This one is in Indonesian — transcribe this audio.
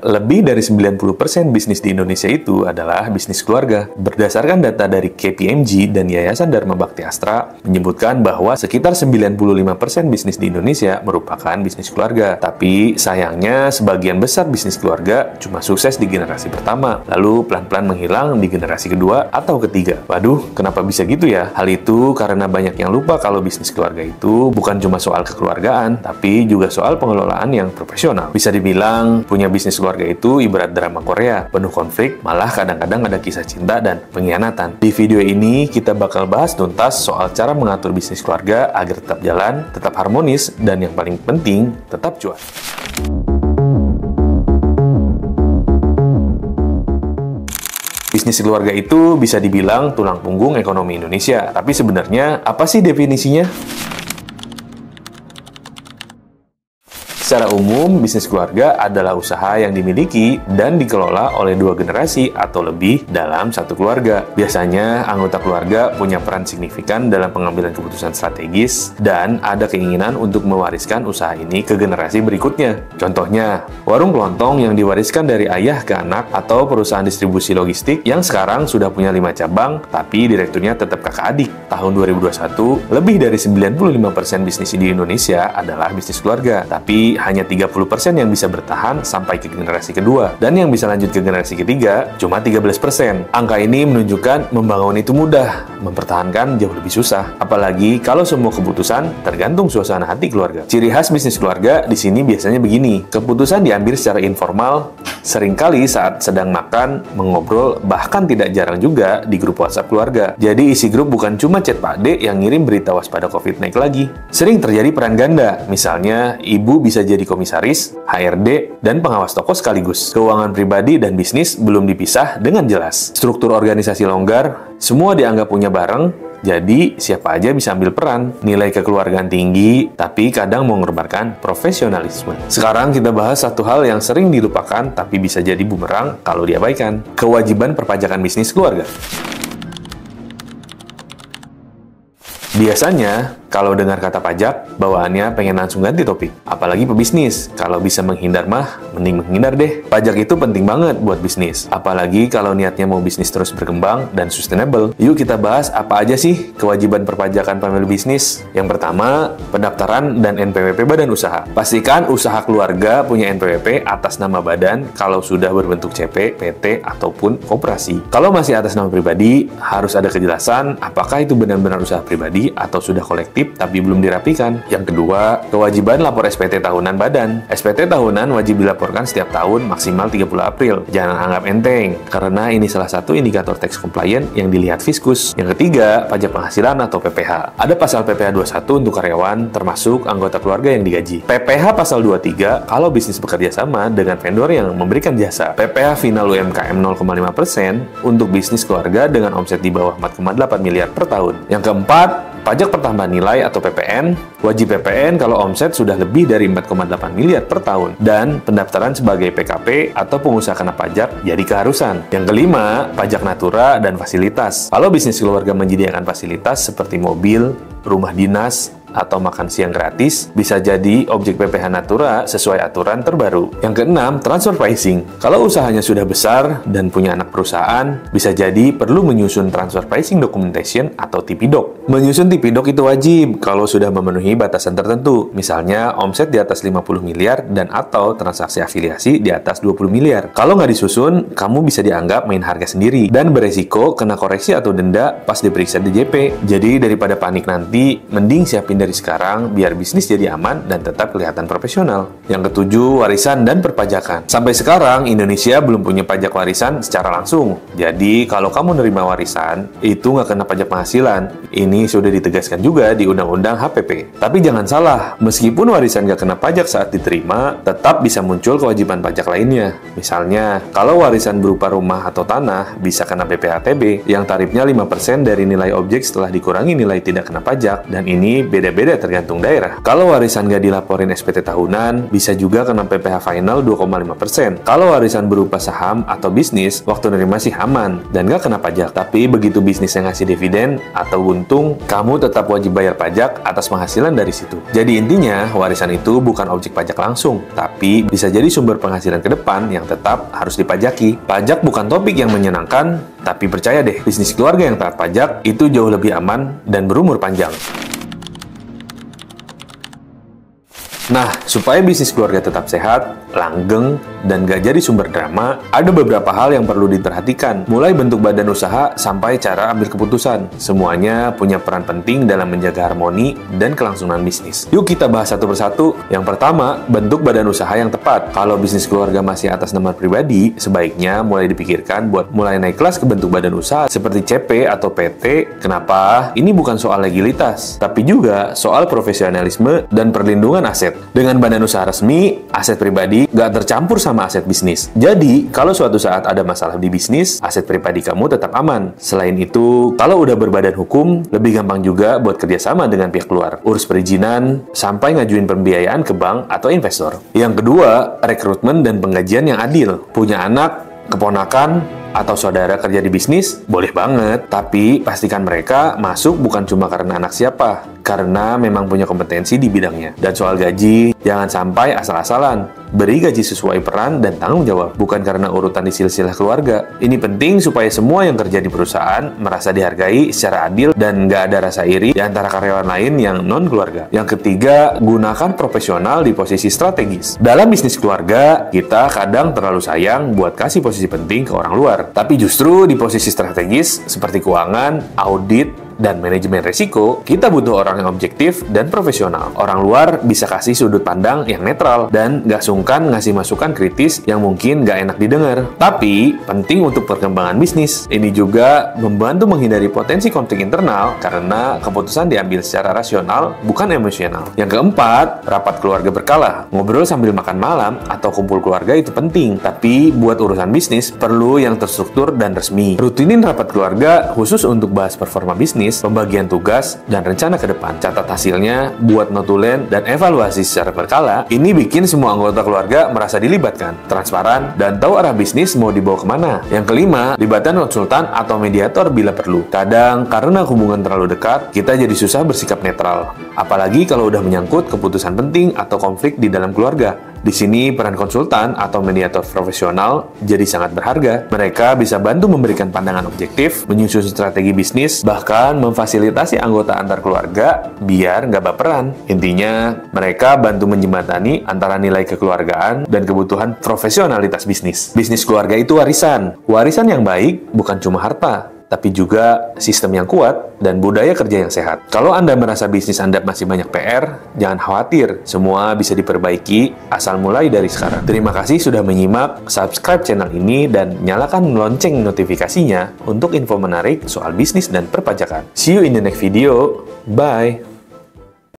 Lebih dari 90% bisnis di Indonesia itu adalah bisnis keluarga. Berdasarkan data dari KPMG dan Yayasan Dharma Bakti Astra, menyebutkan bahwa sekitar 95% bisnis di Indonesia merupakan bisnis keluarga. Tapi sayangnya sebagian besar bisnis keluarga cuma sukses di generasi pertama, lalu pelan-pelan menghilang di generasi kedua atau ketiga. Waduh, kenapa bisa gitu ya? Hal itu karena banyak yang lupa kalau bisnis keluarga itu bukan cuma soal kekeluargaan, tapi juga soal pengelolaan yang profesional. Bisa dibilang, punya bisnis keluarga itu ibarat drama Korea, penuh konflik, malah kadang-kadang ada kisah cinta dan pengkhianatan. Di video ini, kita bakal bahas tuntas soal cara mengatur bisnis keluarga agar tetap jalan, tetap harmonis, dan yang paling penting, tetap cuan. Bisnis keluarga itu bisa dibilang tulang punggung ekonomi Indonesia. Tapi sebenarnya, apa sih definisinya? Secara umum, bisnis keluarga adalah usaha yang dimiliki dan dikelola oleh dua generasi atau lebih dalam satu keluarga. Biasanya, anggota keluarga punya peran signifikan dalam pengambilan keputusan strategis dan ada keinginan untuk mewariskan usaha ini ke generasi berikutnya. Contohnya, warung kelontong yang diwariskan dari ayah ke anak atau perusahaan distribusi logistik yang sekarang sudah punya 5 cabang, tapi direkturnya tetap kakak adik. Tahun 2021, lebih dari 95% bisnis di Indonesia adalah bisnis keluarga, tapi hanya 30% yang bisa bertahan sampai ke generasi kedua, dan yang bisa lanjut ke generasi ketiga cuma 13%. Angka ini menunjukkan membangun itu mudah, mempertahankan jauh lebih susah. Apalagi kalau semua keputusan tergantung suasana hati keluarga. Ciri khas bisnis keluarga di sini biasanya begini, keputusan diambil secara informal, seringkali saat sedang makan, mengobrol, bahkan tidak jarang juga di grup WhatsApp keluarga. Jadi isi grup bukan cuma chat Pak D yang ngirim berita waspada COVID naik lagi. Sering terjadi peran ganda, misalnya ibu bisa jadi komisaris, HRD, dan pengawas toko sekaligus. Keuangan pribadi dan bisnis belum dipisah dengan jelas. Struktur organisasi longgar, semua dianggap punya bareng, jadi siapa aja bisa ambil peran. Nilai kekeluargaan tinggi, tapi kadang mengorbankan profesionalisme. Sekarang kita bahas satu hal yang sering dilupakan, tapi bisa jadi bumerang kalau diabaikan. Kewajiban perpajakan bisnis keluarga. Biasanya, kalau dengar kata pajak, bawaannya pengen langsung ganti topik. Apalagi pebisnis, kalau bisa menghindar mah, mending menghindar deh. Pajak itu penting banget buat bisnis. Apalagi kalau niatnya mau bisnis terus berkembang dan sustainable. Yuk kita bahas apa aja sih kewajiban perpajakan family bisnis. Yang pertama, pendaftaran dan NPWP badan usaha. Pastikan usaha keluarga punya NPWP atas nama badan kalau sudah berbentuk CP, PT, ataupun koperasi. Kalau masih atas nama pribadi, harus ada kejelasan apakah itu benar-benar usaha pribadi atau sudah kolektif tapi belum dirapikan. Yang kedua, kewajiban lapor SPT tahunan badan. SPT tahunan wajib dilaporkan setiap tahun maksimal 30 April. Jangan anggap enteng, karena ini salah satu indikator tax compliant yang dilihat Fiskus. Yang ketiga, pajak penghasilan atau PPH. Ada pasal PPH 21 untuk karyawan, termasuk anggota keluarga yang digaji. PPH pasal 23 kalau bisnis bekerja sama dengan vendor yang memberikan jasa. PPH final UMKM 0,5% untuk bisnis keluarga dengan omset di bawah 4,8 miliar per tahun. Yang keempat, pajak pertambahan nilai atau PPN, wajib PPN kalau omset sudah lebih dari 4,8 miliar per tahun, dan pendaftaran sebagai PKP atau pengusaha kena pajak jadi keharusan. Yang kelima, pajak natura dan fasilitas. Kalau bisnis keluarga menyediakan fasilitas seperti mobil, rumah dinas, atau makan siang gratis, bisa jadi objek PPH Natura sesuai aturan terbaru. Yang keenam, transfer pricing. Kalau usahanya sudah besar dan punya anak perusahaan, bisa jadi perlu menyusun transfer pricing documentation atau TPDoc. Menyusun TPDoc itu wajib kalau sudah memenuhi batasan tertentu, misalnya omset di atas 50 miliar dan atau transaksi afiliasi di atas 20 miliar. Kalau nggak disusun, kamu bisa dianggap main harga sendiri dan beresiko kena koreksi atau denda pas diperiksa DJP. Jadi daripada panik nanti, mending siapin dari sekarang biar bisnis jadi aman dan tetap kelihatan profesional. Yang ketujuh, warisan dan perpajakan. Sampai sekarang, Indonesia belum punya pajak warisan secara langsung. Jadi, kalau kamu nerima warisan, itu nggak kena pajak penghasilan. Ini sudah ditegaskan juga di Undang-Undang HPP. Tapi jangan salah, meskipun warisan nggak kena pajak saat diterima, tetap bisa muncul kewajiban pajak lainnya. Misalnya, kalau warisan berupa rumah atau tanah, bisa kena BPHTB, yang tarifnya 5% dari nilai objek setelah dikurangi nilai tidak kena pajak, dan ini beda beda-beda tergantung daerah. Kalau warisan nggak dilaporin SPT tahunan, bisa juga kena PPh final 2,5%. Kalau warisan berupa saham atau bisnis, waktu nerima sih aman dan nggak kena pajak. Tapi begitu bisnisnya ngasih dividen atau untung, kamu tetap wajib bayar pajak atas penghasilan dari situ. Jadi intinya, warisan itu bukan objek pajak langsung, tapi bisa jadi sumber penghasilan ke depan yang tetap harus dipajaki. Pajak bukan topik yang menyenangkan, tapi percaya deh, bisnis keluarga yang taat pajak itu jauh lebih aman dan berumur panjang. Nah, supaya bisnis keluarga tetap sehat, langgeng, dan gak jadi sumber drama, ada beberapa hal yang perlu diperhatikan. Mulai bentuk badan usaha sampai cara ambil keputusan. Semuanya punya peran penting dalam menjaga harmoni dan kelangsungan bisnis. Yuk kita bahas satu persatu. Yang pertama, bentuk badan usaha yang tepat. Kalau bisnis keluarga masih atas nama pribadi, sebaiknya mulai dipikirkan buat mulai naik kelas ke bentuk badan usaha seperti CP atau PT. Kenapa? Ini bukan soal legalitas, tapi juga soal profesionalisme dan perlindungan aset. Dengan badan usaha resmi, aset pribadi nggak tercampur sama aset bisnis. Jadi, kalau suatu saat ada masalah di bisnis, aset pribadi kamu tetap aman. Selain itu, kalau udah berbadan hukum, lebih gampang juga buat kerjasama dengan pihak luar. Urus perizinan, sampai ngajuin pembiayaan ke bank atau investor. Yang kedua, rekrutmen dan penggajian yang adil. Punya anak, keponakan, atau saudara kerja di bisnis, boleh banget. Tapi pastikan mereka masuk bukan cuma karena anak siapa, karena memang punya kompetensi di bidangnya. Dan soal gaji, jangan sampai asal-asalan. Beri gaji sesuai peran dan tanggung jawab, bukan karena urutan di silsilah keluarga. Ini penting supaya semua yang kerja di perusahaan merasa dihargai secara adil dan nggak ada rasa iri di antara karyawan lain yang non-keluarga. Yang ketiga, gunakan profesional di posisi strategis. Dalam bisnis keluarga, kita kadang terlalu sayang buat kasih posisi penting ke orang luar. Tapi justru di posisi strategis seperti keuangan, audit, dan manajemen risiko, kita butuh orang yang objektif dan profesional. Orang luar bisa kasih sudut pandang yang netral dan nggak sungkan ngasih masukan kritis yang mungkin nggak enak didengar. Tapi, penting untuk perkembangan bisnis. Ini juga membantu menghindari potensi konflik internal karena keputusan diambil secara rasional, bukan emosional. Yang keempat, rapat keluarga berkala. Ngobrol sambil makan malam atau kumpul keluarga itu penting, tapi buat urusan bisnis, perlu yang terstruktur dan resmi. Rutinin rapat keluarga khusus untuk bahas performa bisnis, pembagian tugas, dan rencana ke depan. Catat hasilnya, buat notulen, dan evaluasi secara berkala. Ini bikin semua anggota keluarga merasa dilibatkan, transparan, dan tahu arah bisnis mau dibawa kemana. Yang kelima, libatkan konsultan atau mediator bila perlu. Kadang, karena hubungan terlalu dekat, kita jadi susah bersikap netral. Apalagi kalau udah menyangkut keputusan penting atau konflik di dalam keluarga. Di sini, peran konsultan atau mediator profesional jadi sangat berharga. Mereka bisa bantu memberikan pandangan objektif, menyusun strategi bisnis, bahkan memfasilitasi anggota antar keluarga biar nggak baperan. Intinya, mereka bantu menjembatani antara nilai kekeluargaan dan kebutuhan profesionalitas bisnis. Bisnis keluarga itu warisan. Warisan yang baik bukan cuma harta, tapi juga sistem yang kuat dan budaya kerja yang sehat. Kalau Anda merasa bisnis Anda masih banyak PR, jangan khawatir. Semua bisa diperbaiki asal mulai dari sekarang. Terima kasih sudah menyimak, subscribe channel ini, dan nyalakan lonceng notifikasinya untuk info menarik soal bisnis dan perpajakan. See you in the next video. Bye!